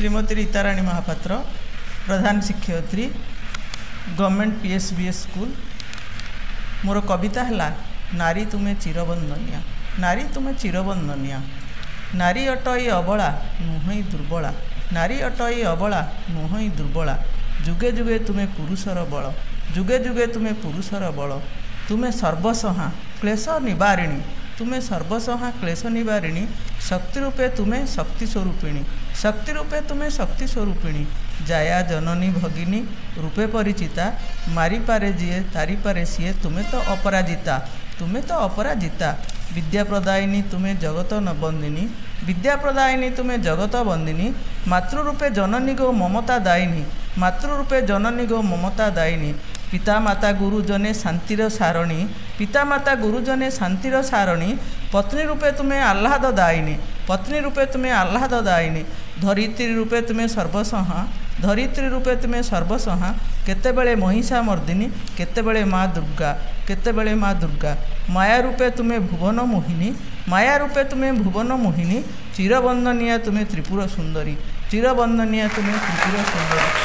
श्रीमती रीताराणी महापात्र प्रधान शिक्षयत्री government पीएसबीएस school. मोर कविता है नारी तुम्हें चिरबंदनिया, नारी तुम्हें चिरबंदनिया। नारी अटई अबला नुहई दुर्बला, नारी अटई अबला नुहई दुर्बला। जुगे जुगे तुम्हें पुरुषर बल, जुगे जुगे तुम्हें पुरुषर बल। तुम्हें सर्वसहा क्लेश निवारिणी, तुम्हें सर्वसहा क्लेश निवारिणी। शक्ति रूपे तुम्हें शक्ति स्वरूपिणी, शक्ति रूपे तुम्हें शक्ति स्वरूपिणी। जाया जननी भगिनी रूपे परिचिता, मारी पारे जिए तारी पारे सीए। तुम्हें तो अपराजिता, तुम्हें तो अपराजिता। विद्या प्रदायिनी तुम्हें जगत नबंदिनी, विद्या प्रदायिनी तुम्हें जगत बंदिनी। मातृरूपे जननी गो ममता दायिनी, मातृरूपे जननी गो ममता दायिनी। पिता माता गुरुजने शांतिर सारणी, पिता माता गुरुजने शांतिर सारणी। पत्नी रूपे तुम्हें आह्लाद दायिनी, पत्नी रूपे तुम्हें आह्लाद दायिनी। धरित्री रूपे तुम्हें सर्वसहा, धरित्री रूपे तुम्हें सर्वसहा। केतेबेले महिषा मर्दिनी, केतेबेले माँ दुर्गा, केतेबेले माँ दुर्गा। माया रूपे तुम्हें भुवन मोहिनी, माया रूपे तुम्हें भुवन मोहिनी। चिरबंदनिया तुम्हें त्रिपुर सुंदरी, चिरबंदनिया तुम्हें त्रिपुर सुंदरी।